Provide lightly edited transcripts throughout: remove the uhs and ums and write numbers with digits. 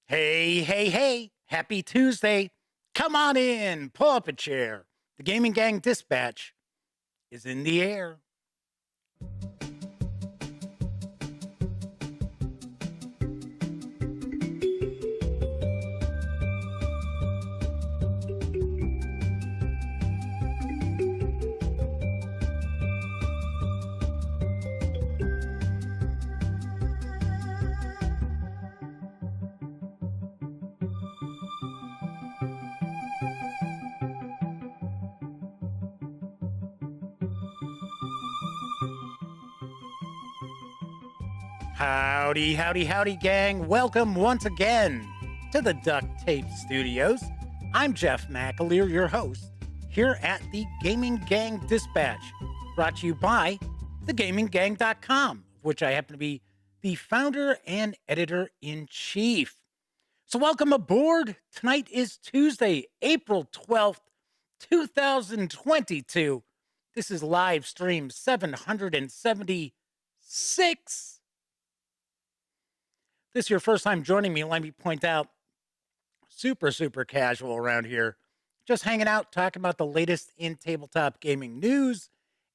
Hey, hey, hey, happy Tuesday. Come on in, pull up a chair. The Gaming Gang Dispatch is in the air. Howdy, howdy, howdy, gang. Welcome once again to the Duct Tape Studios. I'm Jeff McAleer, your host, here at the Gaming Gang Dispatch, brought to you by thegaminggang.com, of which I happen to be the founder and editor-in-chief. So welcome aboard. Tonight is Tuesday, April 12th, 2022. This is live stream 776. This is your first time joining me, let me point out, super casual around here. Just hanging out, talking about the latest in tabletop gaming news,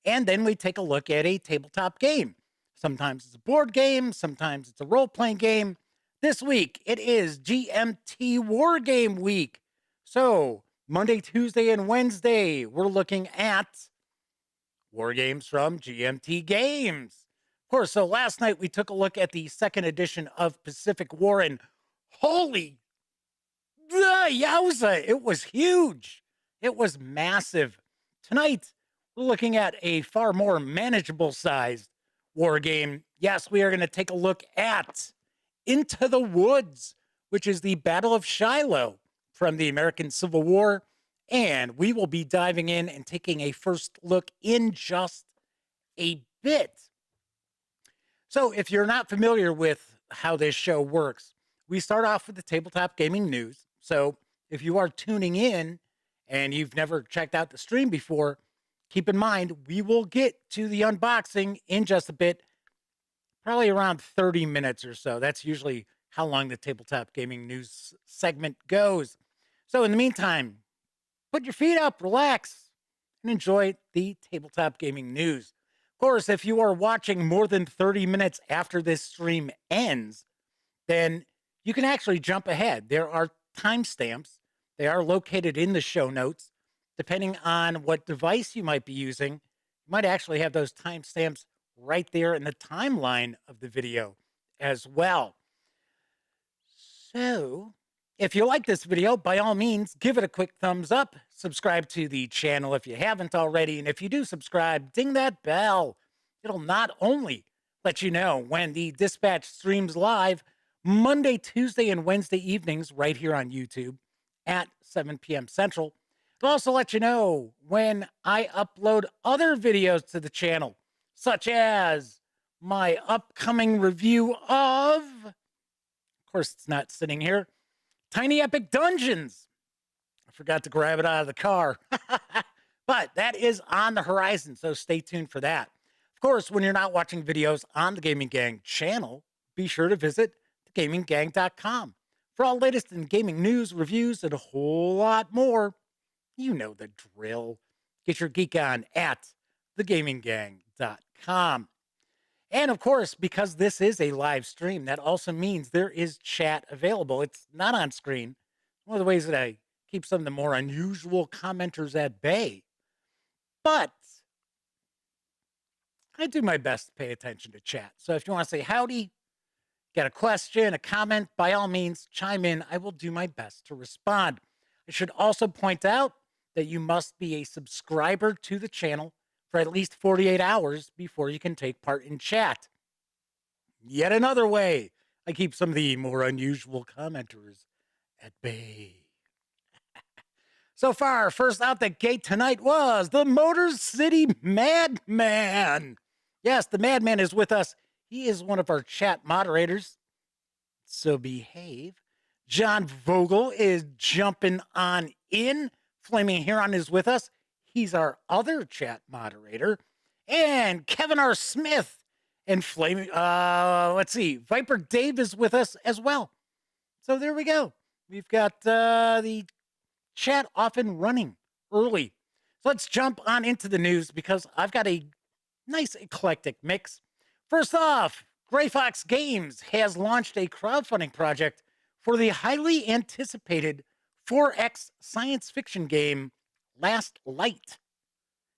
and then we take a look at a tabletop game. Sometimes it's a board game, sometimes it's a role-playing game. This week, it is GMT Wargame week. So, Monday, Tuesday, and Wednesday, we're looking at war games from GMT Games. Of course, so last night we took a look at the second edition of Pacific War, and holy yowza, it was huge. It was massive. Tonight, we're looking at a far more manageable sized war game. Yes, we are going to take a look at Into the Woods, which is the Battle of Shiloh from the American Civil War. And we will be diving in and taking a first look in just a bit. So if you're not familiar with how this show works, we start off with the tabletop gaming news. So if you are tuning in and you've never checked out the stream before, keep in mind, we will get to the unboxing in just a bit, probably around 30 minutes or so. That's usually how long the tabletop gaming news segment goes. So in the meantime, put your feet up, relax, and enjoy the tabletop gaming news. Of course, if you are watching more than 30 minutes after this stream ends, then you can actually jump ahead. There are timestamps. They are located in the show notes. Depending on what device you might be using, you might actually have those timestamps right there in the timeline of the video as well. So, if you like this video, by all means, give it a quick thumbs up. Subscribe to the channel if you haven't already. And if you do subscribe, ding that bell. It'll not only let you know when the Dispatch streams live Monday, Tuesday, and Wednesday evenings right here on YouTube at 7 p.m. Central. It'll also let you know when I upload other videos to the channel, such as my upcoming review of course, it's not sitting here, Tiny Epic Dungeons. I forgot to grab it out of the car. But that is on the horizon, so stay tuned for that. Of course, when you're not watching videos on the Gaming Gang channel, be sure to visit thegaminggang.com for all latest in gaming news, reviews, and a whole lot more. You know the drill. Get your geek on at thegaminggang.com. And of course, because this is a live stream, that also means there is chat available. It's not on screen. One of the ways that I keep some of the more unusual commenters at bay. But I do my best to pay attention to chat. So if you want to say howdy, got a question, a comment, by all means, chime in. I will do my best to respond. I should also point out that you must be a subscriber to the channel for at least 48 hours before you can take part in chat. Yet another way I keep some of the more unusual commenters at bay. So far, first out the gate tonight was the Motor City Madman. Yes, the Madman is with us. He is one of our chat moderators, so behave. John Vogel is jumping on in. Flaming Huron is with us. He's our other chat moderator. And Kevin R. Smith and Flaming, let's see, Viper Dave is with us as well. So there we go. We've got the chat off and running early. So let's jump on into the news because I've got a nice eclectic mix. First off, Gray Fox Games has launched a crowdfunding project for the highly anticipated 4X science fiction game, Last Light.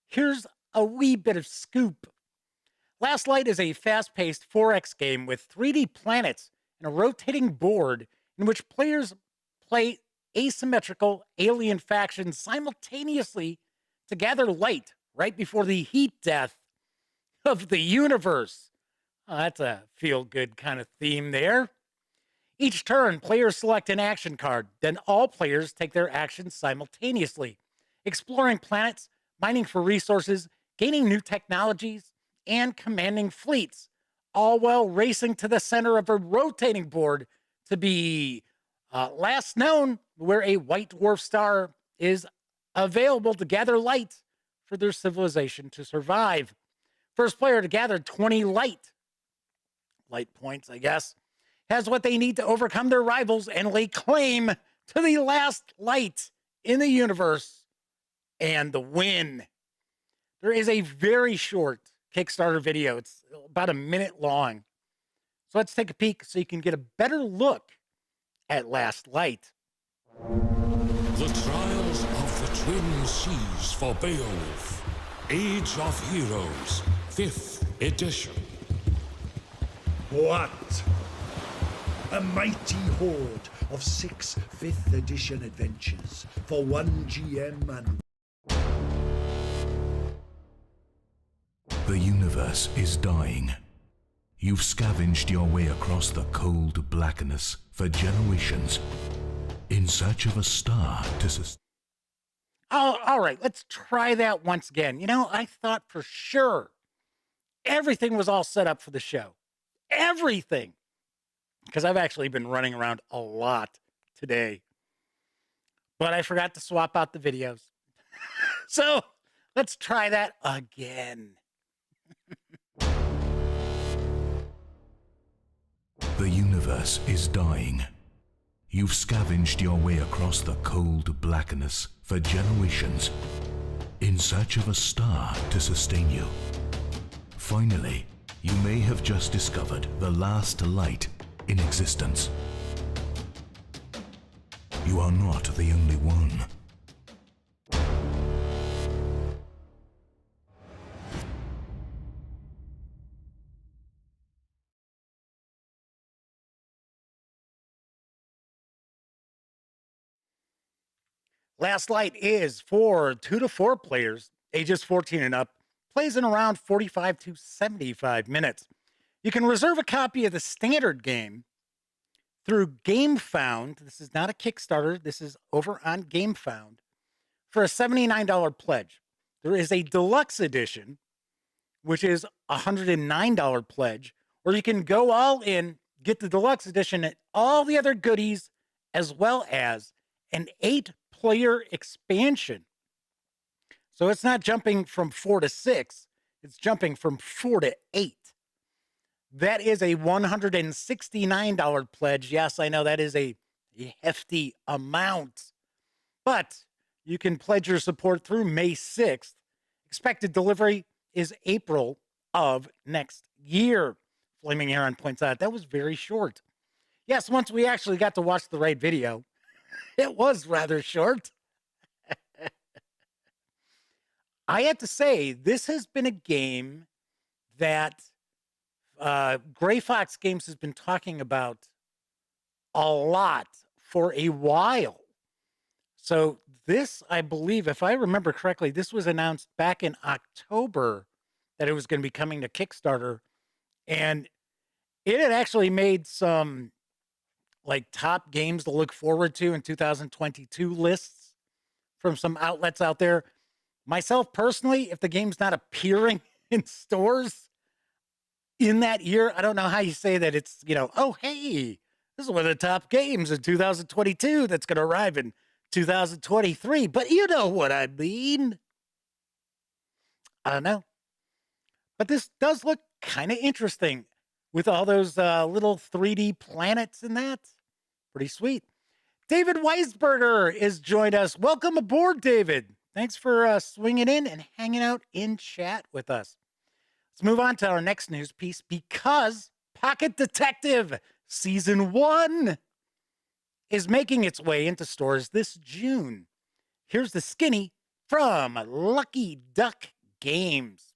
Here's a wee bit of scoop. Last Light is a fast-paced 4X game with 3D planets and a rotating board in which players play asymmetrical alien factions simultaneously to gather light right before the heat death of the universe. Oh, that's a feel-good kind of theme there. Each turn, players select an action card. Then all players take their actions simultaneously, exploring planets, mining for resources, gaining new technologies, and commanding fleets, all while racing to the center of a rotating board to be last known where a white dwarf star is available to gather light for their civilization to survive. First player to gather 20 light points, I guess, has what they need to overcome their rivals and lay claim to the last light in the universe and the win. There is a very short Kickstarter video. It's about a minute long. So let's take a peek so you can get a better look at Last Light. The Trials of the Twin Seas for Beowulf. Age of Heroes, 5th edition. What? A mighty horde of 6 5th edition adventures for 1 GM and... The universe is dying. You've scavenged your way across the cold blackness for generations in search of a star to sustain. Oh, all right, let's try that once again. You know, I thought for sure everything was all set up for the show. Everything. Because I've actually been running around a lot today. But I forgot to swap out the videos. So let's try that again. The universe is dying. You've scavenged your way across the cold blackness for generations in search of a star to sustain you. Finally, you may have just discovered the last light in existence. You are not the only one. Last Light is for 2 to 4 players, ages 14 and up, plays in around 45 to 75 minutes. You can reserve a copy of the standard game through GameFound. This is not a Kickstarter. This is over on GameFound for a $79 pledge. There is a deluxe edition, which is a $109 pledge, or you can go all in, get the deluxe edition and all the other goodies, as well as an 8-player expansion. So it's not jumping from 4 to 6. It's jumping from 4 to 8. That is a $169 pledge. Yes, I know that is a hefty amount. But you can pledge your support through May 6th. Expected delivery is April of next year. Flaming Heron points out that was very short. Yes, once we actually got to watch the right video, it was rather short. I have to say, this has been a game that Gray Fox Games has been talking about a lot for a while. So this, I believe, if I remember correctly, this was announced back in October that it was going to be coming to Kickstarter. And it had actually made some like top games to look forward to in 2022 lists from some outlets out there. Myself personally, if the game's not appearing in stores in that year, I don't know how you say that it's, you know, oh, hey, this is one of the top games in 2022 that's going to arrive in 2023. But you know what I mean. I don't know. But this does look kind of interesting with all those little 3D planets in that. Pretty sweet. David Weisberger is joined us. Welcome aboard, David. Thanks for swinging in and hanging out in chat with us. Let's move on to our next news piece because Pocket Detective Season 1 is making its way into stores this June. Here's the skinny from Lucky Duck Games.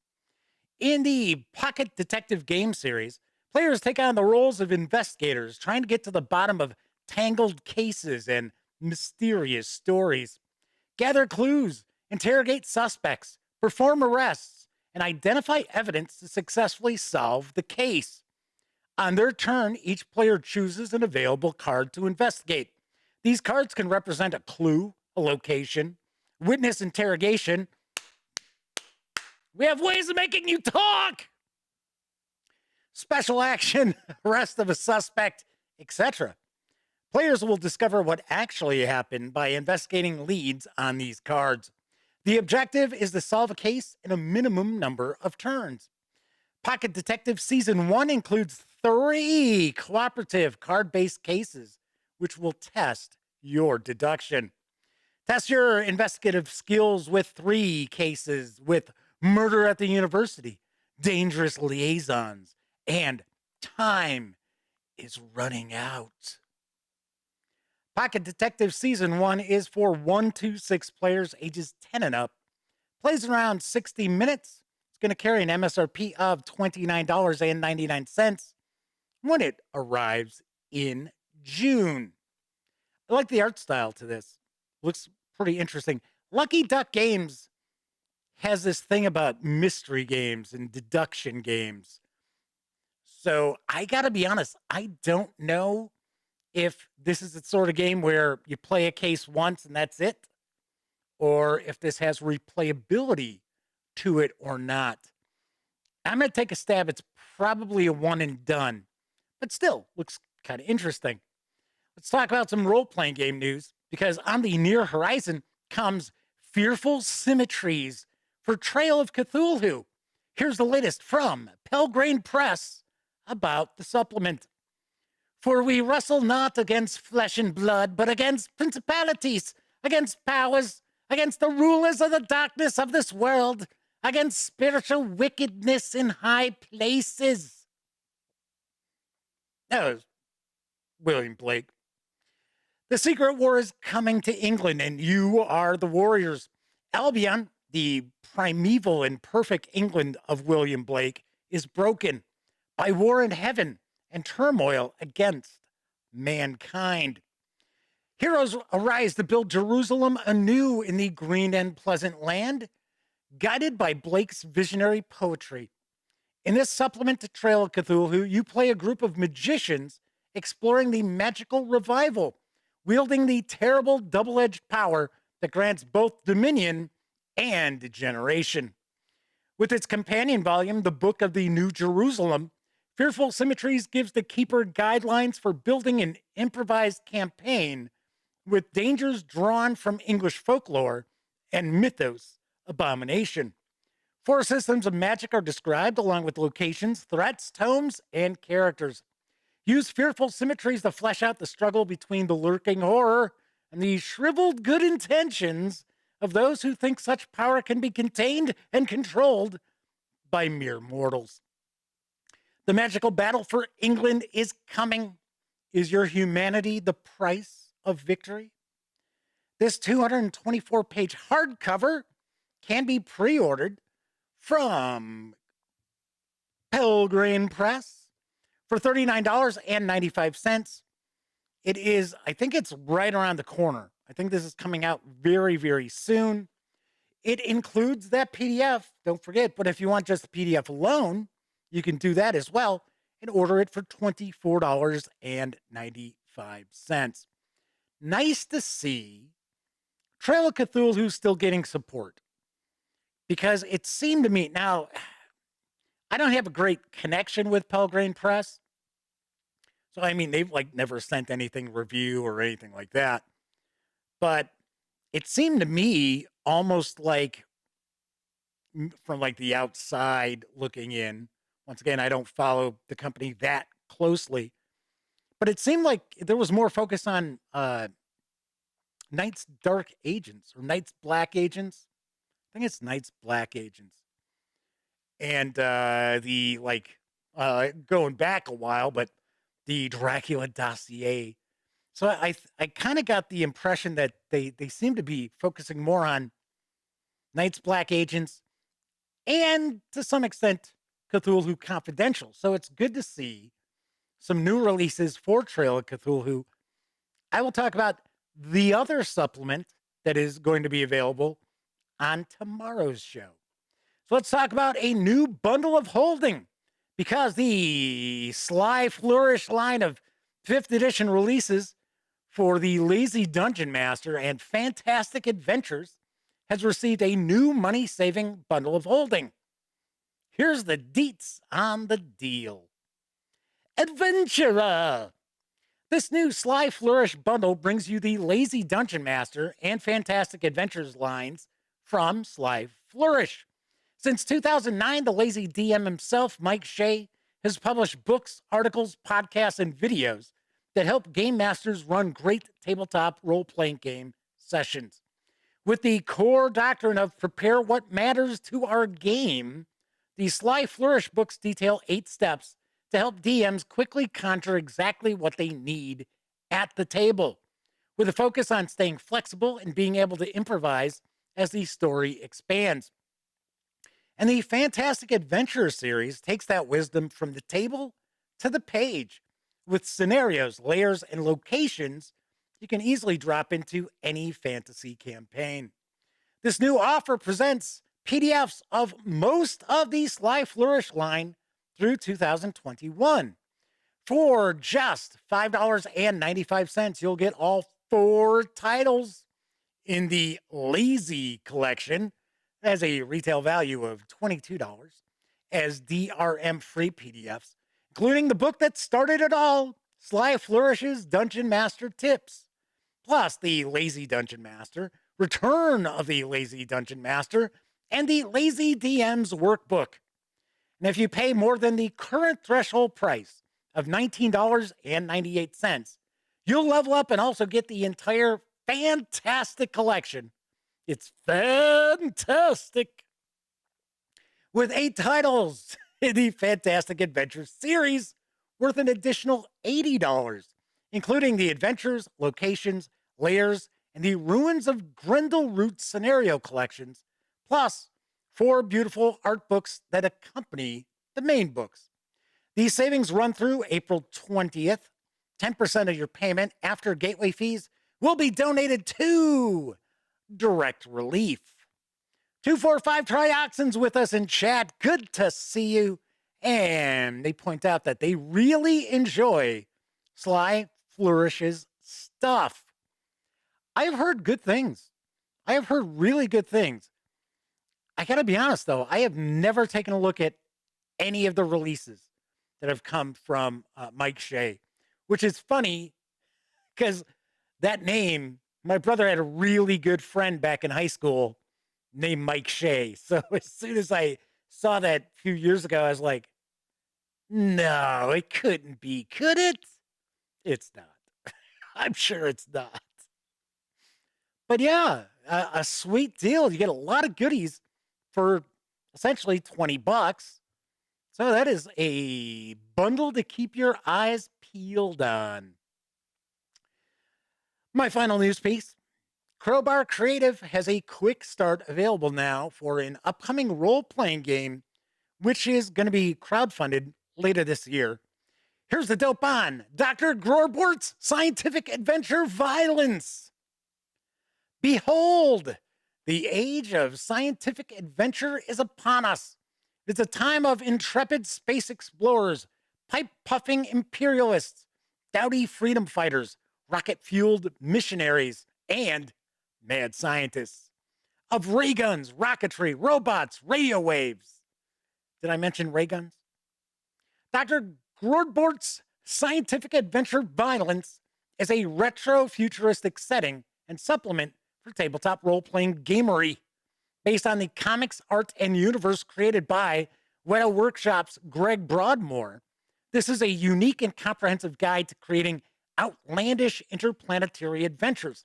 In the Pocket Detective game series, players take on the roles of investigators trying to get to the bottom of tangled cases and mysterious stories. Gather clues, interrogate suspects, perform arrests, and identify evidence to successfully solve the case. On their turn, each player chooses an available card to investigate. These cards can represent a clue, a location, witness interrogation. We have ways of making you talk! Special action, arrest of a suspect, etc. Players will discover what actually happened by investigating leads on these cards. The objective is to solve a case in a minimum number of turns. Pocket Detective Season 1 includes 3 cooperative card-based cases, which will test your deduction. Test your investigative skills with 3 cases with Murder at the University, Dangerous Liaisons, and Time is Running Out. Pocket Detective Season 1 is for 1 to 6 players ages 10 and up. Plays around 60 minutes. It's going to carry an MSRP of $29.99 when it arrives in June. I like the art style to this. Looks pretty interesting. Lucky Duck Games has this thing about mystery games and deduction games. So I got to be honest, I don't know if this is the sort of game where you play a case once and that's it, or if this has replayability to it or not. I'm going to take a stab. It's probably a one and done, but still looks kind of interesting. Let's talk about some role-playing game news, because on the near horizon comes Fearful Symmetries for Trail of Cthulhu. Here's the latest from Pelgrane Press about the supplement. For we wrestle not against flesh and blood, but against principalities, against powers, against the rulers of the darkness of this world, against spiritual wickedness in high places. That was William Blake. The Secret War is coming to England, and you are the warriors. Albion, the primeval and perfect England of William Blake, is broken by war in heaven and turmoil against mankind. Heroes arise to build Jerusalem anew in the green and pleasant land, guided by Blake's visionary poetry. In this supplement to Trail of Cthulhu, you play a group of magicians exploring the magical revival, wielding the terrible double-edged power that grants both dominion and degeneration. With its companion volume, The Book of the New Jerusalem, Fearful Symmetries gives the keeper guidelines for building an improvised campaign with dangers drawn from English folklore and mythos abomination. 4 systems of magic are described, along with locations, threats, tomes, and characters. Use Fearful Symmetries to flesh out the struggle between the lurking horror and the shriveled good intentions of those who think such power can be contained and controlled by mere mortals. The magical battle for England is coming. Is your humanity the price of victory? This 224-page hardcover can be pre-ordered from Pelgrane Press for $39.95. It is, I think it's right around the corner. I think this is coming out very, very soon. It includes that PDF, don't forget, but if you want just the PDF alone, you can do that as well and order it for $24.95. Nice to see Trail of Cthulhu still getting support, because it seemed to me, now, I don't have a great connection with Pelgrane Press. So, I mean, they've never sent anything review or anything like that. But it seemed to me almost like, from the outside looking in, once again, I don't follow the company that closely, but it seemed like there was more focus on Knight's Dark Agents or Knight's Black Agents. I think it's Knight's Black Agents. And going back a while, but the Dracula dossier. So I kind of got the impression that they seem to be focusing more on Knight's Black Agents and to some extent Cthulhu Confidential. So it's good to see some new releases for Trail of Cthulhu. I will talk about the other supplement that is going to be available on tomorrow's show. So let's talk about a new bundle of holding, because the Sly Flourish line of 5th edition releases for the Lazy Dungeon Master and Fantastic Adventures has received a new money-saving bundle of holding. Here's the deets on the deal. Adventurer! This new Sly Flourish bundle brings you the Lazy Dungeon Master and Fantastic Adventures lines from Sly Flourish. Since 2009, the Lazy DM himself, Mike Shea, has published books, articles, podcasts, and videos that help game masters run great tabletop role-playing game sessions. With the core doctrine of prepare what matters to our game, the Sly Flourish books detail 8 steps to help DMs quickly conjure exactly what they need at the table, with a focus on staying flexible and being able to improvise as the story expands. And the Fantastic Adventure series takes that wisdom from the table to the page, with scenarios, layers, and locations you can easily drop into any fantasy campaign. This new offer presents PDFs of most of the Sly Flourish line through 2021. For just $5.95, you'll get all 4 titles in the Lazy collection as a retail value of $22 as DRM-free PDFs, including the book that started it all, Sly Flourish's Dungeon Master Tips, plus the Lazy Dungeon Master, Return of the Lazy Dungeon Master, and the Lazy DM's Workbook. And if you pay more than the current threshold price of $19.98, you'll level up and also get the entire fantastic collection. It's fantastic. With 8 titles in the Fantastic Adventures series, worth an additional $80, including the adventures, locations, layers, and the Ruins of Grendel Root scenario collections, plus 4 beautiful art books that accompany the main books. These savings run through April 20th. 10% of your payment after gateway fees will be donated to Direct Relief. 245 Trioxins with us in chat. Good to see you. And they point out that they really enjoy Sly Flourish's stuff. I have heard good things. I have heard really good things. I gotta be honest, though, I have never taken a look at any of the releases that have come from Mike Shea, which is funny because that name, my brother had a really good friend back in high school named Mike Shea. So as soon as I saw that a few years ago, I was like, no, it couldn't be, could it? It's not. I'm sure it's not. But yeah, a sweet deal. You get a lot of goodies for essentially $20. So that is a bundle to keep your eyes peeled on. My final news piece. Crowbar Creative has a quick start available now for an upcoming role-playing game, which is going to be crowdfunded later this year. Here's the dope on Dr. Grorbort's Scientific Adventure Violence. Behold, the age of scientific adventure is upon us. It's a time of intrepid space explorers, pipe-puffing imperialists, dowdy freedom fighters, rocket-fueled missionaries, and mad scientists. Of ray guns, rocketry, robots, radio waves. Did I mention ray guns? Dr. Grorbort's Scientific Adventure Violence is a retro-futuristic setting and supplement for tabletop role-playing gamery, based on the comics, art, and universe created by Weta Workshop's Greg Broadmoor. This is a unique and comprehensive guide to creating outlandish interplanetary adventures.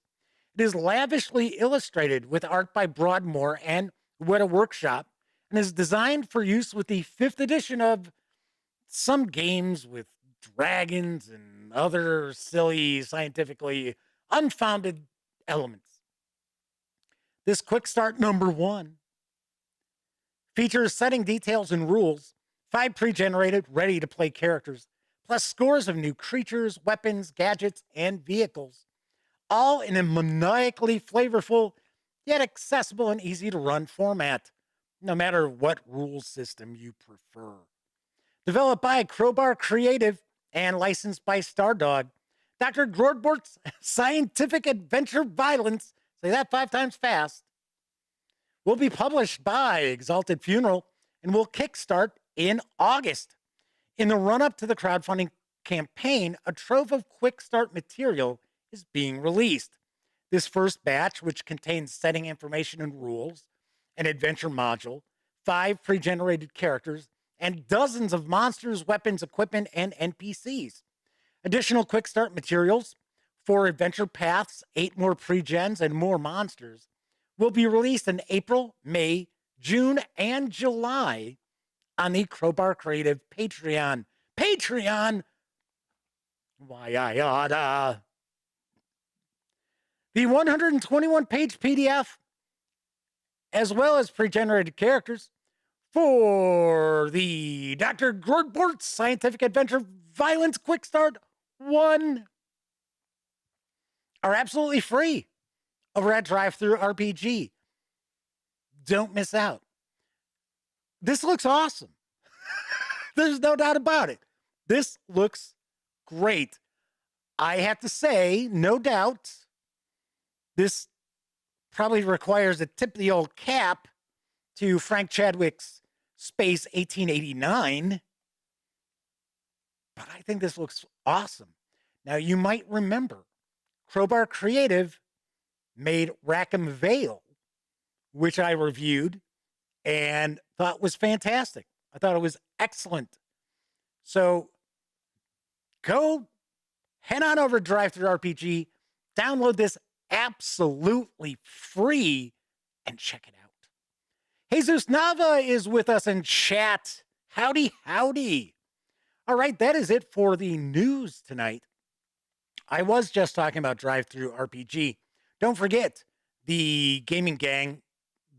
It is lavishly illustrated with art by Broadmoor and Weta Workshop and is designed for use with the 5th edition of some games with dragons and other silly, scientifically unfounded elements. This quick start number 1 features setting details and rules, 5 pre-generated, ready-to-play characters, plus scores of new creatures, weapons, gadgets, and vehicles, all in a maniacally flavorful, yet accessible and easy-to-run format, no matter what rule system you prefer. Developed by Crowbar Creative and licensed by Stardog, Dr. Grodbort's Scientific Adventure Violence, say that 5 times fast, will be published by Exalted Funeral and will kickstart in August. In the run-up to the crowdfunding campaign, a trove of quick start material is being released. This first batch, which contains setting information and rules, an adventure module, 5 pre-generated characters, and dozens of monsters, weapons, equipment, and NPCs. Additional quick start materials, 4 adventure paths, 8 more pre-gens, and more monsters will be released in April, May, June, and July on the Crowbar Creative Patreon. Patreon! Why, I oughta. The 121-page PDF, as well as pre-generated characters for the Dr. Grodbort's Scientific Adventure Violence Quick Start 1 are absolutely free over at Drive-Thru RPG. Don't miss out. This looks awesome. There's no doubt about it. This looks great. I have to say, no doubt, this probably requires a tip of the old cap to Frank Chadwick's Space 1889. But I think this looks awesome. Now, you might remember Crowbar Creative made Rackham Vale, which I reviewed and thought was fantastic. I thought it was excellent. So go head on over to Drive-Thru RPG, download this absolutely free, and check it out. Jesus Nava is with us in chat. Howdy, howdy. All right, that is it for the news tonight. I was just talking about Drive-Thru RPG. Don't forget, the Gaming Gang,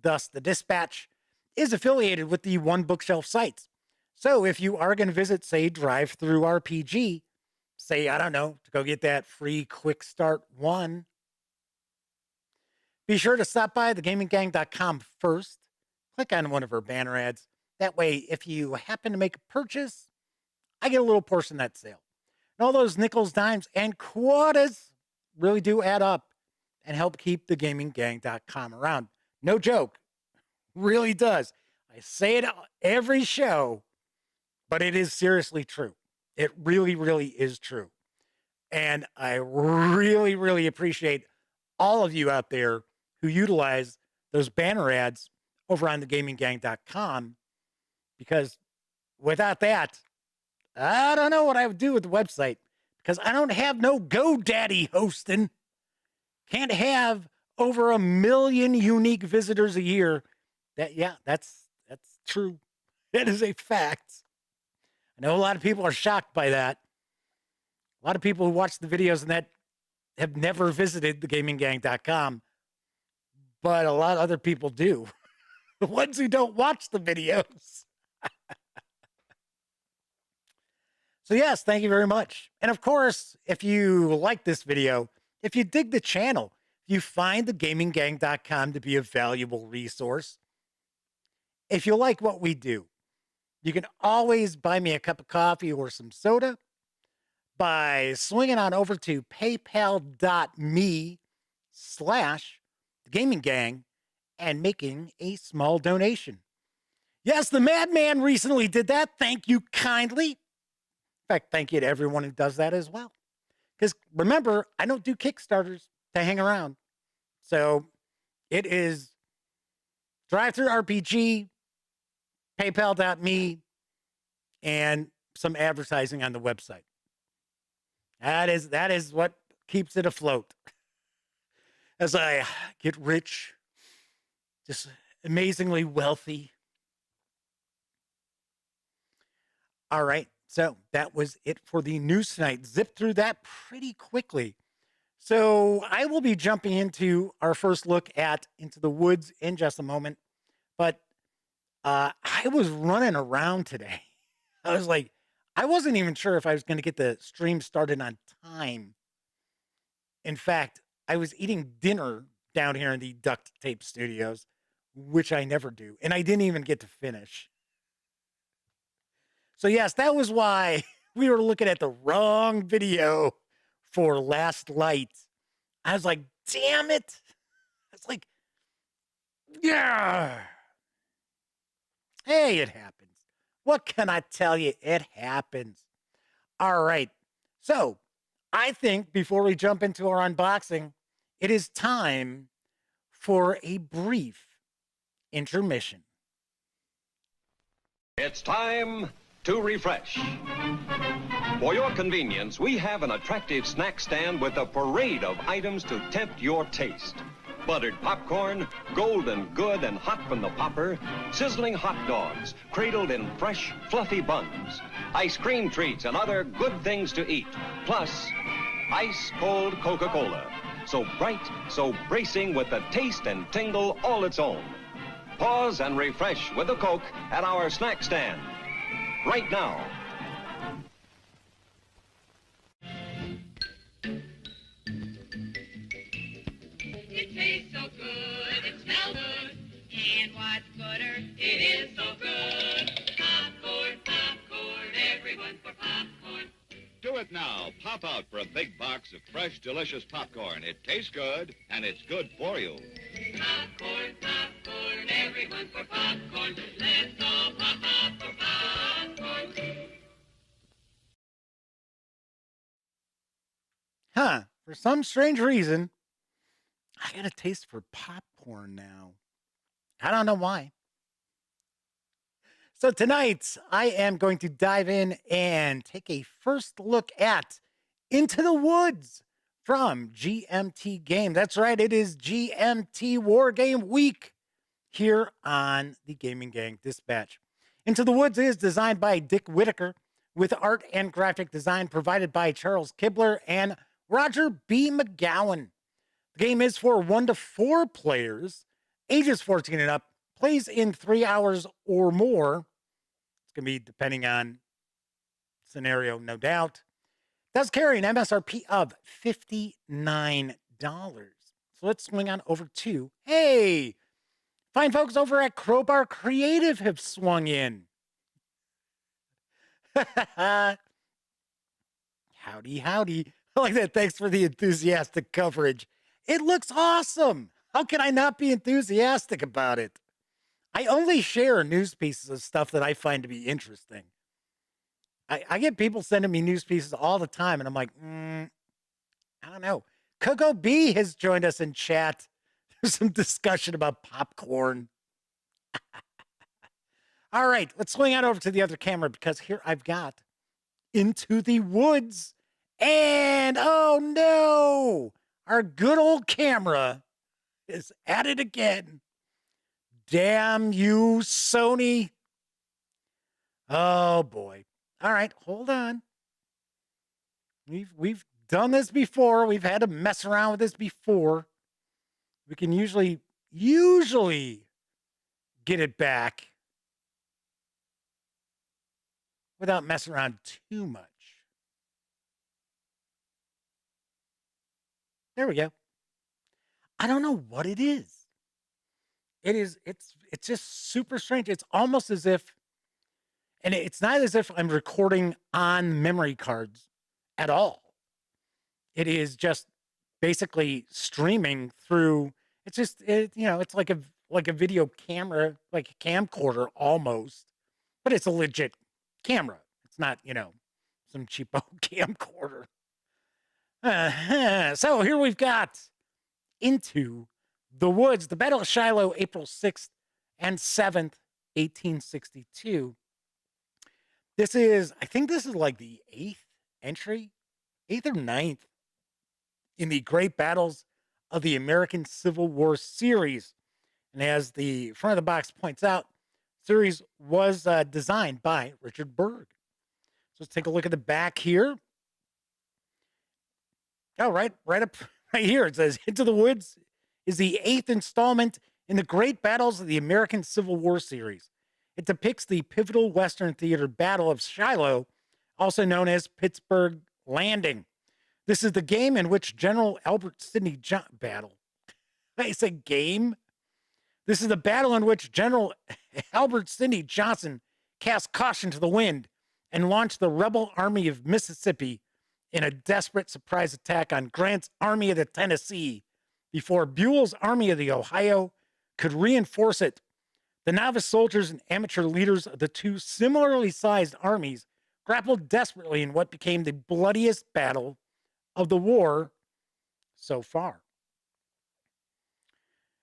thus the Dispatch, is affiliated with the One Bookshelf sites. So if you are going to visit, say, Drive-Thru RPG, say, I don't know, to go get that free Quick Start 1, be sure to stop by thegaminggang.com first. Click on one of our banner ads. That way, if you happen to make a purchase, I get a little portion of that sale. And all those nickels, dimes, and quarters really do add up and help keep thegaminggang.com around. No joke. Really does. I say it every show, but it is seriously true. It really, really is true. And I really, really appreciate all of you out there who utilize those banner ads over on thegaminggang.com, because without that, I don't know what I would do with the website, because I don't have no GoDaddy hosting. Can't have over 1 million unique visitors a year. That's true. That is a fact. I know a lot of people are shocked by that. A lot of people who watch the videos and that have never visited thegaminggang.com, but a lot of other people do. The ones who don't watch the videos. So yes, thank you very much. And of course, if you like this video, if you dig the channel, if you find thegaminggang.com to be a valuable resource, if you like what we do, you can always buy me a cup of coffee or some soda by swinging on over to paypal.me/thegaminggang and making a small donation. Yes, the Madman recently did that. Thank you kindly. In fact, thank you to everyone who does that as well. Because remember, I don't do Kickstarters to hang around. So it is Drive-Thru RPG, paypal.me, and some advertising on the website. That is what keeps it afloat. As I get rich, just amazingly wealthy. All right, so that was it for the news tonight. Zipped through that pretty quickly. So I will be jumping into our first look at Into the Woods in just a moment. But I was running around today. I was like, I wasn't even sure if I was going to get the stream started on time. In fact, I was eating dinner down here in the Duct Tape Studios, which I never do. And I didn't even get to finish. So yes, that was why we were looking at the wrong video for Last Light. I was like, damn it. It's like, yeah. Hey, it happens. What can I tell you? It happens. All right. So I think before we jump into our unboxing, it is time for a brief intermission. It's time to refresh. For your convenience, we have an attractive snack stand with a parade of items to tempt your taste. Buttered popcorn, golden good and hot from the popper, sizzling hot dogs, cradled in fresh, fluffy buns, ice cream treats and other good things to eat, plus ice-cold Coca-Cola. So bright, so bracing with the taste and tingle all its own. Pause and refresh with a Coke at our snack stand. Right now. It tastes so good, it smells good, and what's gooder, it is so good. Popcorn, popcorn, everyone for popcorn. Do it now. Pop out for a big box of fresh, delicious popcorn. It tastes good, and it's good for you. Popcorn, popcorn, everyone for popcorn. Let's all pop out for popcorn. Huh. For some strange reason, I got a taste for popcorn now. I don't know why. So tonight, I am going to dive in and take a first look at Into the Woods from GMT Games. That's right, it is GMT Wargame Week here on the Gaming Gang Dispatch. Into the Woods is designed by Dick Whitaker, with art and graphic design provided by Charles Kibler and Roger B. McGowan. The game is for 1 to 4 players, ages 14 and up, plays in 3 hours or more. It's going to be depending on scenario, no doubt. Does carry an MSRP of $59. So let's swing on over to, hey, fine folks over at Crowbar Creative have swung in. Howdy, howdy. I like that. Thanks for the enthusiastic coverage. It looks awesome. How can I not be enthusiastic about it? I only share news pieces of stuff that I find to be interesting. I get people sending me news pieces all the time, and I'm like, I don't know. Coco B has joined us in chat. There's some discussion about popcorn. All right, let's swing on over to the other camera because here I've got Into the Woods. And, oh no, our good old camera is at it again. Damn you, Sony. Oh boy. All right, hold on. We've done this before. We've had to mess around with this before. We can usually get it back without messing around too much. There we go. I don't know what it is. It's just super strange. It's almost as if, and it's not as if I'm recording on memory cards at all. It is just basically streaming through. It's just, it's like a video camera, like a camcorder almost, but it's a legit camera. It's not, some cheapo camcorder. So here we've got Into the Woods, the Battle of Shiloh, April 6th and 7th, 1862. I think this is like the 8th entry, 8th or 9th in the Great Battles of the American Civil War series. And as the front of the box points out, series was designed by Richard Berg. So let's take a look at the back here. Oh, right up right here. It says Into the Woods is the 8th installment in the Great Battles of the American Civil War series. It depicts the pivotal Western theater battle of Shiloh, also known as Pittsburgh Landing. This is the game in which General Albert Sidney battle. I said game. This is the battle in which General Albert Sidney Johnson cast caution to the wind and launched the rebel army of Mississippi in a desperate surprise attack on Grant's Army of the Tennessee before Buell's Army of the Ohio could reinforce it. The novice soldiers and amateur leaders of the two similarly sized armies grappled desperately in what became the bloodiest battle of the war so far.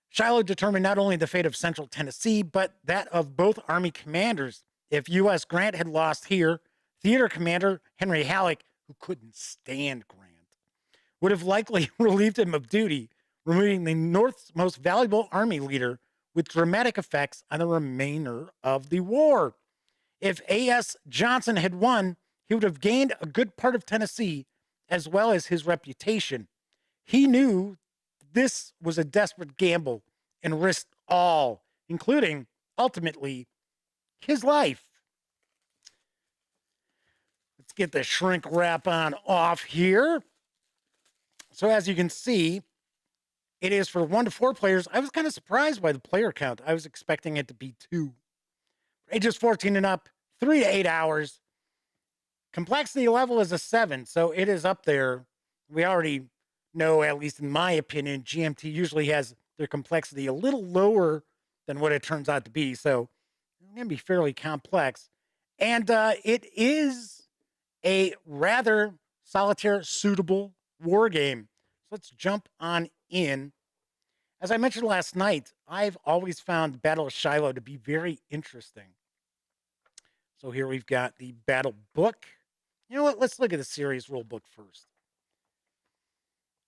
Shiloh determined not only the fate of Central Tennessee, but that of both Army commanders. If U.S. Grant had lost here, theater commander Henry Halleck, who couldn't stand Grant, would have likely relieved him of duty, removing the North's most valuable army leader with dramatic effects on the remainder of the war. If A.S. Johnson had won, he would have gained a good part of Tennessee as well as his reputation. He knew this was a desperate gamble and risked all, including, ultimately, his life. Let's get the shrink wrap on off here. So as you can see, it is for 1 to 4 players. I was kind of surprised by the player count. I was expecting it to be 2. Ages 14 and up, 3 to 8 hours. Complexity level is a 7, so it is up there. We already know, at least in my opinion, GMT usually has their complexity a little lower than what it turns out to be. So it's going to be fairly complex. And it is a rather solitaire suitable war game. So let's jump on in. As I mentioned last night, I've always found Battle of Shiloh to be very interesting. So here we've got the battle book. You know what? Let's look at the series rule book first.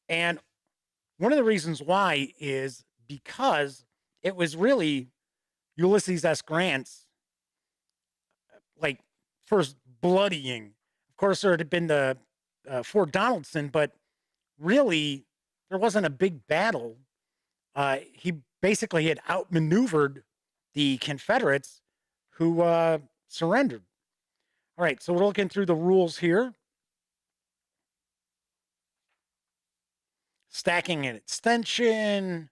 And one of the reasons why is because it was really Ulysses S. Grant's like first bloodying. Of course, there had been the Fort Donaldson, but really there wasn't a big battle. He basically had outmaneuvered the Confederates who surrendered. All right, so we're looking through the rules here. Stacking and extension,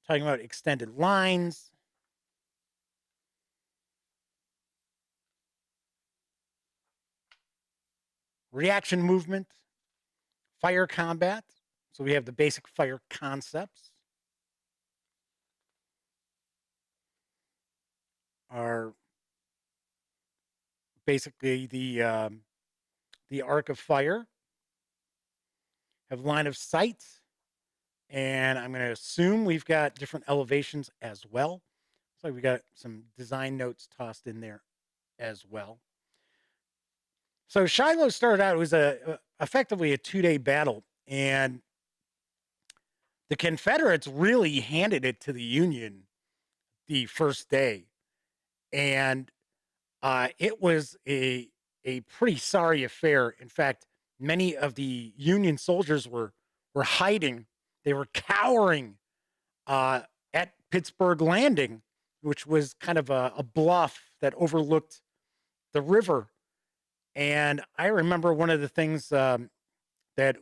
talking about extended lines. Reaction movement, fire combat. So we have the basic fire concepts. Are basically the arc of fire. Have line of sight. And I'm going to assume we've got different elevations as well. So we got some design notes tossed in there as well. So Shiloh started out, it was effectively a 2-day battle. And the Confederates really handed it to the Union the first day. And it was a pretty sorry affair. In fact, many of the Union soldiers were hiding. They were cowering at Pittsburgh Landing, which was kind of a bluff that overlooked the river. And I remember one of the things that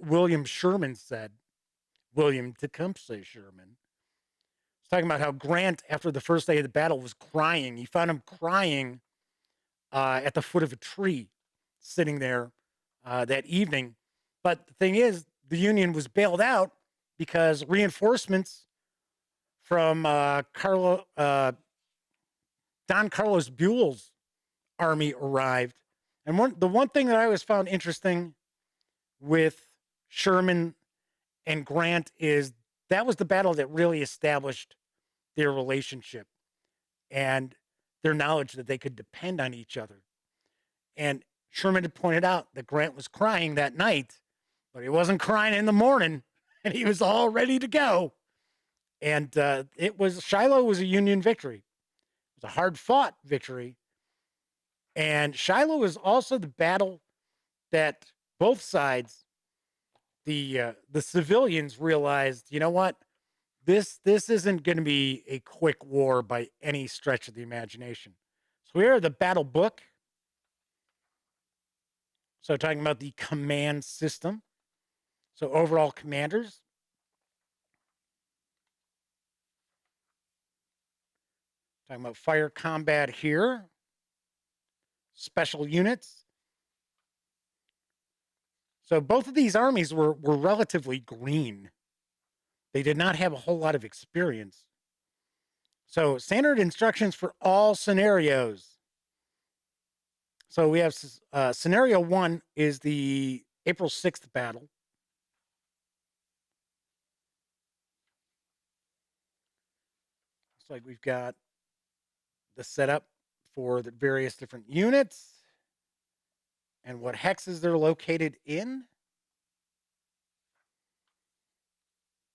William Sherman said, William Tecumseh Sherman, was talking about how Grant, after the first day of the battle, was crying. He found him crying at the foot of a tree, sitting there that evening. But the thing is, the Union was bailed out because reinforcements from Don Carlos Buell's army arrived. And the one thing that I always found interesting with Sherman and Grant is that was the battle that really established their relationship and their knowledge that they could depend on each other. And Sherman had pointed out that Grant was crying that night, but he wasn't crying in the morning, and he was all ready to go. And Shiloh was a Union victory. It was a hard-fought victory. And Shiloh was also the battle that both sides, the civilians realized, you know what? This isn't going to be a quick war by any stretch of the imagination. So here are the battle book. So talking about the command system. So overall commanders. Talking about fire combat here. Special units. So both of these armies were relatively green. They did not have a whole lot of experience. So standard instructions for all scenarios. So we have scenario 1 is the April 6th battle. Looks like we've got the setup for the various different units and what hexes they're located in.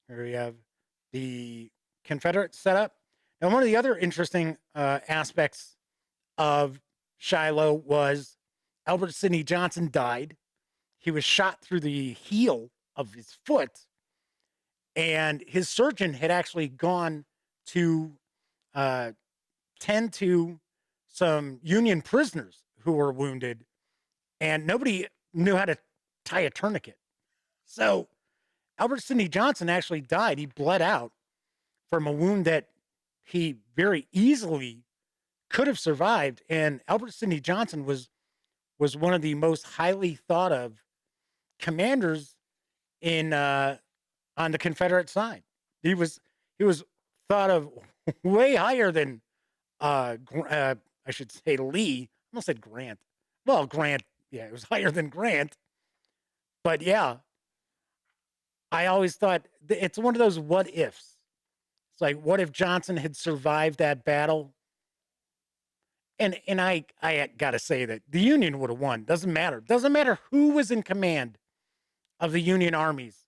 Here we have the Confederate setup. Now, one of the other interesting aspects of Shiloh was Albert Sidney Johnson died. He was shot through the heel of his foot, and his surgeon had actually gone to tend to some Union prisoners who were wounded, and nobody knew how to tie a tourniquet. So Albert Sidney Johnson actually died. He bled out from a wound that he very easily could have survived. And Albert Sidney Johnson was one of the most highly thought of commanders in on the Confederate side. He was thought of way higher than I should say Lee. I almost said Grant. Well, Grant, yeah, it was higher than Grant. But yeah, I always thought it's one of those what ifs. It's like, what if Johnson had survived that battle? And I got to say that the Union would have won. Doesn't matter. Doesn't matter who was in command of the Union armies.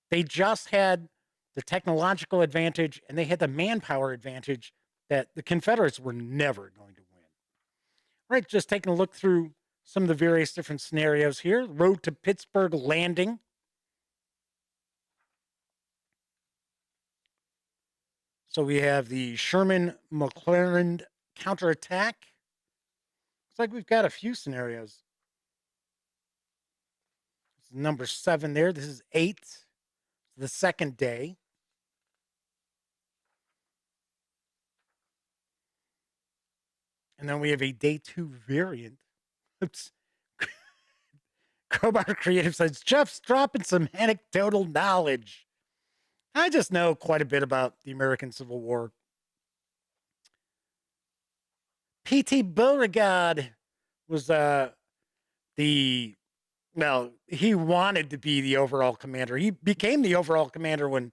They just had the technological advantage and they had the manpower advantage that the Confederates were never going to win. All right, just taking a look through some of the various different scenarios here. Road to Pittsburgh Landing. So we have the Sherman-McClellan counterattack. Looks like we've got a few scenarios. This is number 7 there. This is 8, the second day. And then we have a day 2 variant. Oops. Crowbar Creative says, Jeff's dropping some anecdotal knowledge. I just know quite a bit about the American Civil War. P.T. Beauregard was he wanted to be the overall commander. He became the overall commander when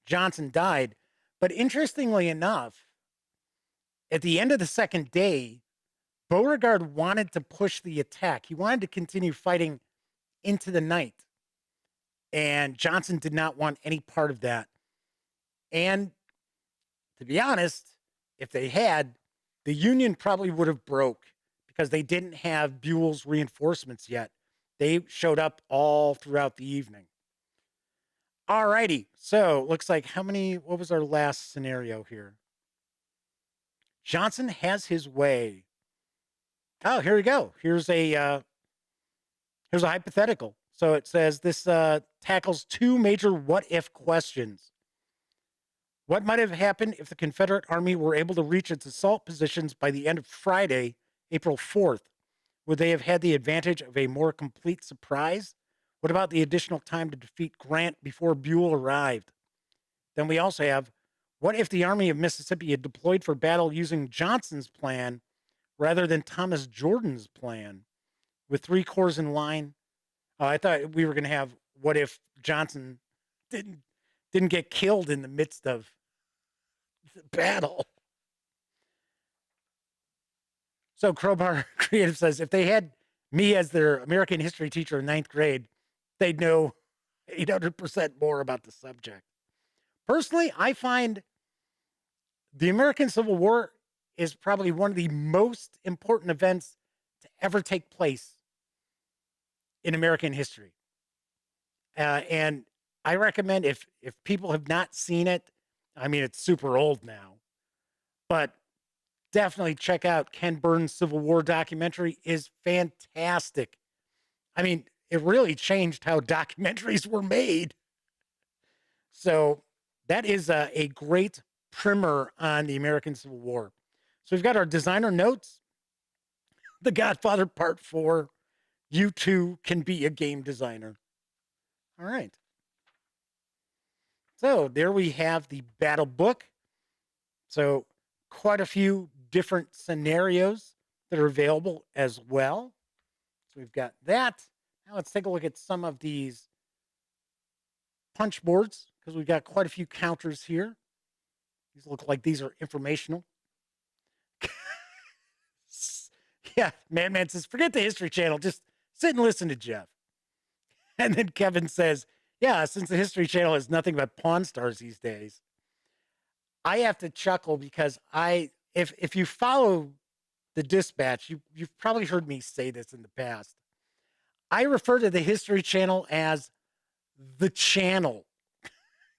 Johnson died. But interestingly enough, at the end of the second day, Beauregard wanted to push the attack. He wanted to continue fighting into the night. And Johnson did not want any part of that. And to be honest, if they had, the Union probably would have broke because they didn't have Buell's reinforcements yet. They showed up all throughout the evening. All righty. So looks like what was our last scenario here? Johnson has his way. Oh, here we go. Here's a hypothetical. So it says this tackles 2 major what-if questions. What might have happened if the Confederate Army were able to reach its assault positions by the end of Friday, April 4th? Would they have had the advantage of a more complete surprise? What about the additional time to defeat Grant before Buell arrived? Then we also have, what if the Army of Mississippi had deployed for battle using Johnson's plan rather than Thomas Jordan's plan? With 3 corps in line, I thought we were going to have what if Johnson didn't get killed in the midst of the battle. So Crowbar Creative says if they had me as their American history teacher in 9th grade, they'd know 800% more about the subject. Personally, I find the American Civil War is probably one of the most important events to ever take place in American history. And I recommend if people have not seen it, I mean, it's super old now, but definitely check out Ken Burns' Civil War documentary. Is fantastic. I mean, it really changed how documentaries were made. So that is a great primer on the American Civil War. So we've got our designer notes, The Godfather Part 4, You Too Can Be a Game Designer. All right. So there we have the battle book. So quite a few different scenarios that are available as well. So we've got that. Now let's take a look at some of these punch boards, because we've got quite a few counters here. These look like these are informational. Yeah, Man says, forget the History Channel. Just sit and listen to Jeff. And then Kevin says, yeah, since the History Channel is nothing but Pawn Stars these days. I have to chuckle because if you follow the Dispatch, you've probably heard me say this in the past. I refer to the History Channel as the channel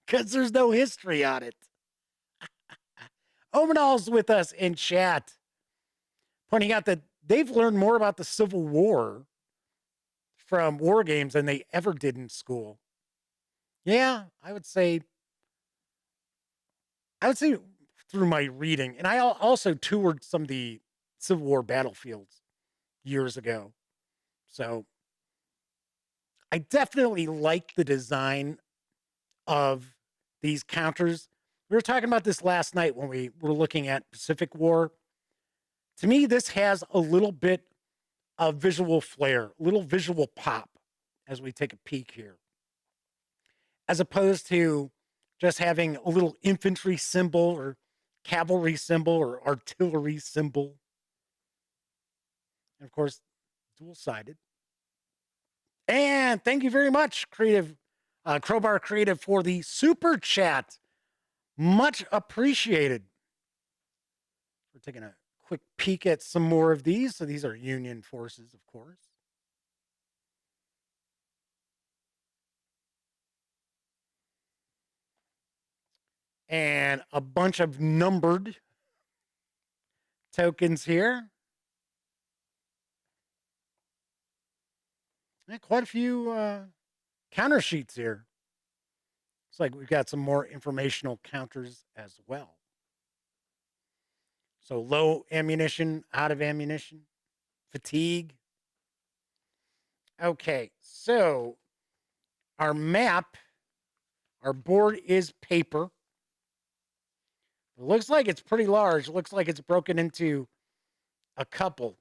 because there's no history on it. Omenal's with us in chat, pointing out that they've learned more about the Civil War from War Games than they ever did in school. Yeah, I would say through my reading, and I also toured some of the Civil War battlefields years ago. So I definitely like the design of these counters. We were talking about this last night when we were looking at Pacific War. To me, this has a little bit of visual flair, a little visual pop as we take a peek here, as opposed to just having a little infantry symbol or cavalry symbol or artillery symbol. And of course, dual-sided. And thank you very much, Crowbar Creative, for the super chat. Much appreciated. We're taking a quick peek at some more of these. So these are Union forces, of course. And a bunch of numbered tokens here. And quite a few counter sheets here. Looks like we've got some more informational counters as well. So low ammunition, out of ammunition, fatigue. Okay, so our map, our board is paper. It looks like it's pretty large. It looks like it's broken into a couple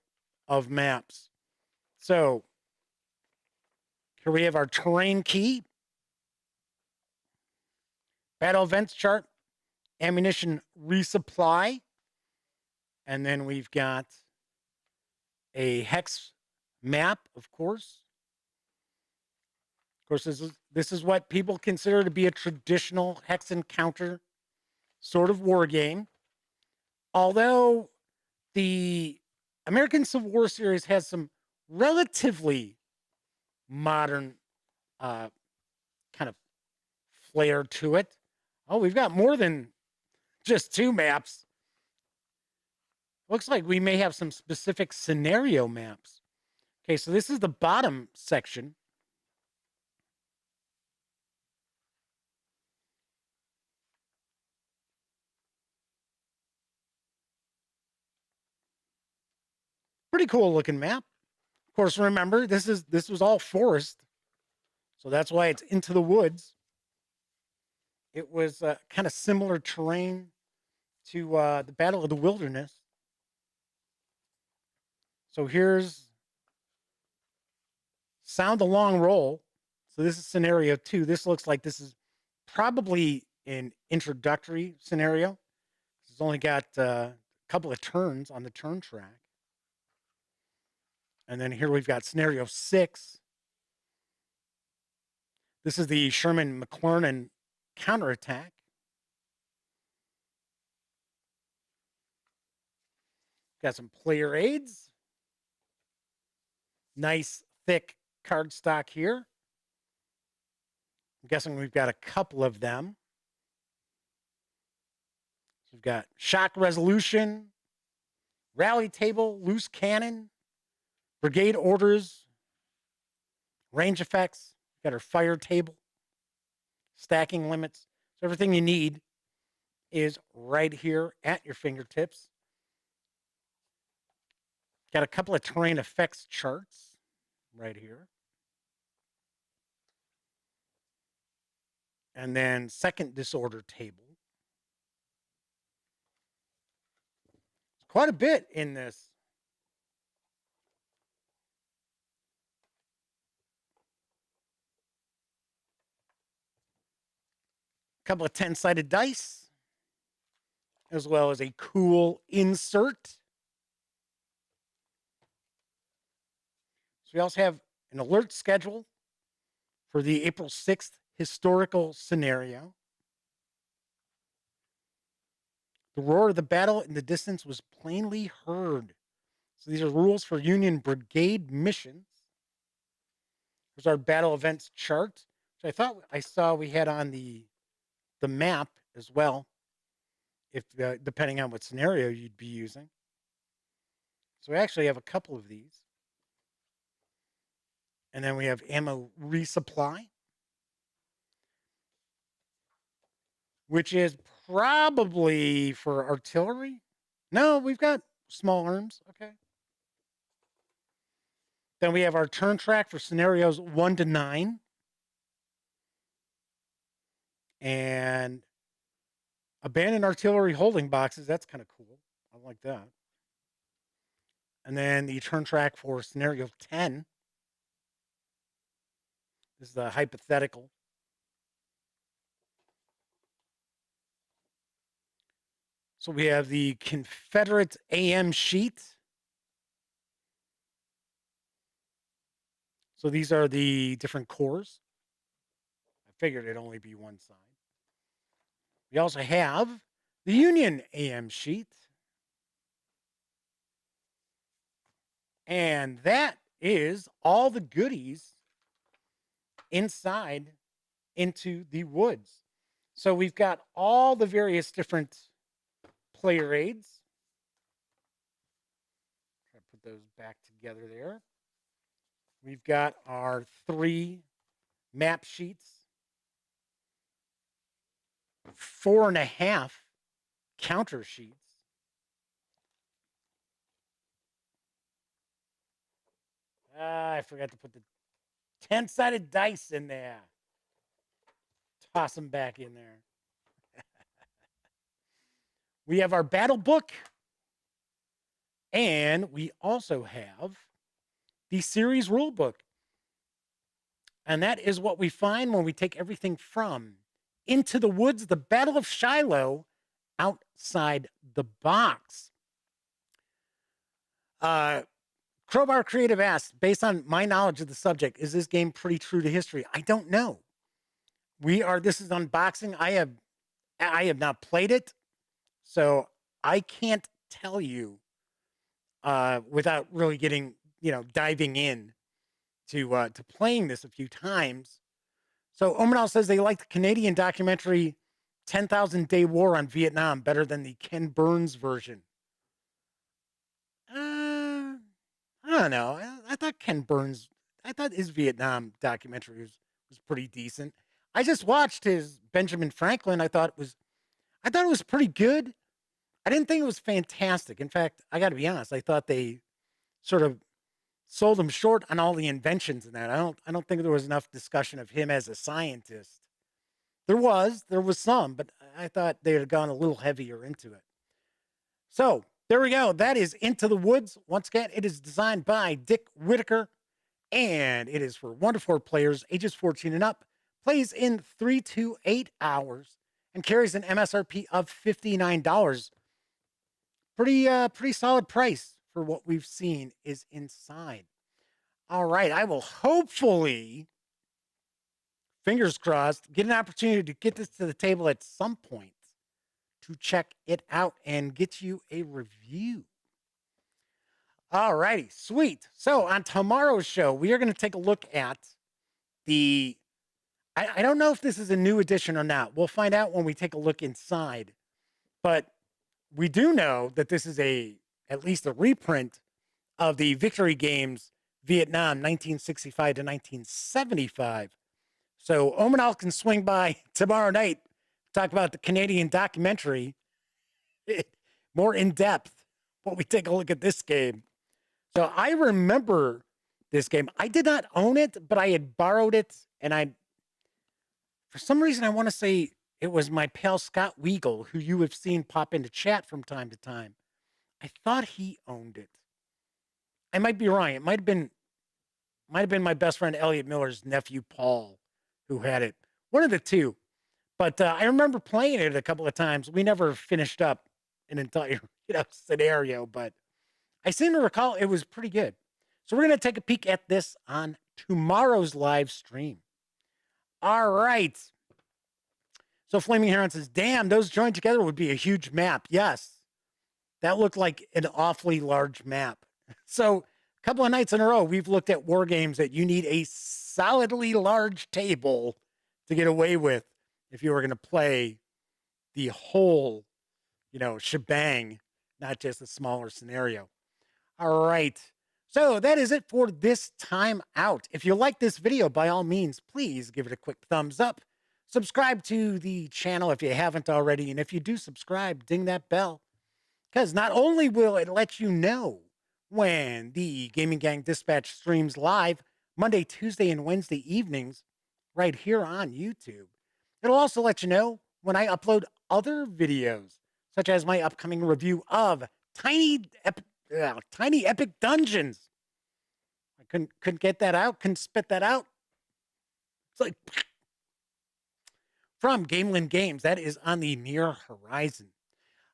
of maps. So here we have our terrain key, battle events chart, ammunition resupply, and then we've got a hex map, of course. Of course, this is what people consider to be a traditional hex encounter sort of war game. Although the American Civil War series has some relatively modern kind of flair to it. Oh, we've got more than just 2 maps. Looks like we may have some specific scenario maps. Okay, so this is the bottom section. Pretty cool looking map. Of course, remember, this was all forest. So that's why it's into the woods. It was kind of similar terrain to the Battle of the Wilderness. So here's sound the long roll. So this is scenario 2. This looks like this is probably an introductory scenario. It's only got a couple of turns on the turn track. And then here we've got scenario 6. This is the Sherman McClernand counterattack. Got some player aids. Nice thick cardstock here. I'm guessing we've got a couple of them. So we've got shock resolution, rally table, loose cannon, brigade orders, range effects. We've got our fire table, stacking limits. So everything you need is right here at your fingertips. Got a couple of terrain effects charts right here. And then second disorder table. Quite a bit in this. A couple of 10-sided dice, as well as a cool insert. So we also have an alert schedule for the April 6th historical scenario. The roar of the battle in the distance was plainly heard. So these are rules for Union Brigade missions. Here's our battle events chart, which I thought I saw we had on the map as well, if depending on what scenario you'd be using. So we actually have a couple of these. And then we have ammo resupply, which is probably for artillery. No, we've got small arms. Okay. Then we have our turn track for scenarios 1 to 9. And abandoned artillery holding boxes. That's kind of cool. I like that. And then the turn track for scenario 10. This is the hypothetical. So we have the Confederate AM sheet. So these are the different cores. I figured it'd only be one side. We also have the Union AM sheet. And that is all the goodies inside Into the Woods. So we've got all the various different player aids. Try to put those back together there. We've got our 3 map sheets, 4.5 counter sheets. I forgot to put the 10-sided dice in there. Toss them back in there. We have our battle book. And we also have the series rule book. And that is what we find when we take everything from Into the Woods, the Battle of Shiloh, outside the box. Crowbar Creative asked, based on my knowledge of the subject, is this game pretty true to history? I don't know. This is unboxing. I have not played it, so I can't tell you without really getting, diving in to playing this a few times. So Omanal says they like the Canadian documentary 10,000 Day War on Vietnam better than the Ken Burns version. I don't know. I thought his Vietnam documentary was pretty decent. I just watched his Benjamin Franklin. I thought it was pretty good. I didn't think it was fantastic. In fact, I got to be honest. I thought they sort of sold him short on all the inventions in that. I don't think there was enough discussion of him as a scientist. There was some, but I thought they had gone a little heavier into it. So there we go. That is Into the Woods. Once again, it is designed by Dick Whitaker, and it is for 1 to 4 players, ages 14 and up, plays in 3 to 8 hours, and carries an MSRP of $59. Pretty solid price for what we've seen is inside. All right. I will hopefully, fingers crossed, get an opportunity to get this to the table at some point to check it out and get you a review. All righty. Sweet. So on tomorrow's show, we are going to take a look at the, I don't know if this is a new edition or not. We'll find out when we take a look inside. But we do know that this is at least a reprint of the Victory Games Vietnam 1965 to 1975. So Omanal can swing by tomorrow night, talk about the Canadian documentary more in depth when we take a look at this game. So I remember this game. I did not own it, but I had borrowed it, and for some reason, I want to say it was my pal Scott Weagle, who you have seen pop into chat from time to time. I thought he owned it. I might be wrong. It might have been my best friend Elliot Miller's nephew Paul who had it. One of the two. But I remember playing it a couple of times. We never finished up an entire scenario, but I seem to recall it was pretty good. So we're going to take a peek at this on tomorrow's live stream. All right. So Flaming Heron says, damn, those joined together would be a huge map. Yes. That looked like an awfully large map. So a couple of nights in a row, we've looked at war games that you need a solidly large table to get away with if you were going to play the whole, shebang, not just a smaller scenario. All right. So that is it for this time out. If you like this video, by all means, please give it a quick thumbs up. Subscribe to the channel if you haven't already. And if you do subscribe, ding that bell. Because not only will it let you know when the Gaming Gang Dispatch streams live Monday, Tuesday, and Wednesday evenings right here on YouTube, it'll also let you know when I upload other videos, such as my upcoming review of Tiny Epic Dungeons. I couldn't get that out, couldn't spit that out. It's like from Gamelin Games. That is on the near horizon.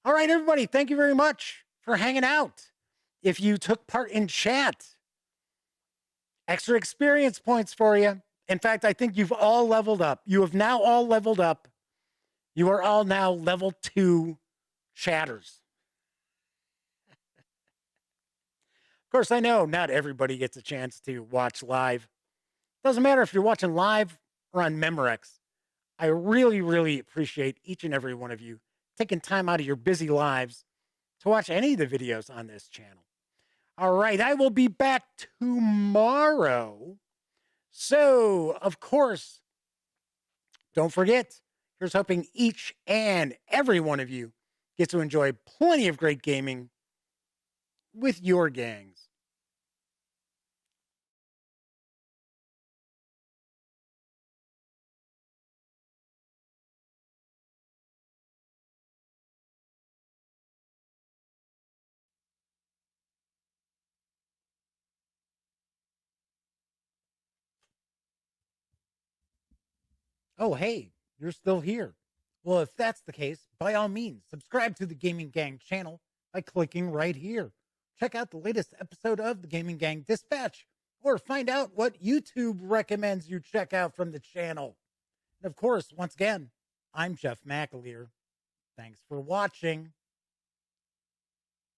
All right, everybody, thank you very much for hanging out. If you took part in chat, extra experience points for you. In fact, I think you've all leveled up. You have now all leveled up. You are all now level 2 chatters. Of course, I know not everybody gets a chance to watch live. Doesn't matter if you're watching live or on Memorex. I really, really appreciate each and every one of you taking time out of your busy lives to watch any of the videos on this channel. All right, I will be back tomorrow. So, of course, don't forget, here's hoping each and every one of you gets to enjoy plenty of great gaming with your gangs. Oh, hey, you're still here. Well, if that's the case, by all means, subscribe to the Gaming Gang channel by clicking right here. Check out the latest episode of the Gaming Gang Dispatch, or find out what YouTube recommends you check out from the channel. And of course, once again, I'm Jeff McAleer. Thanks for watching.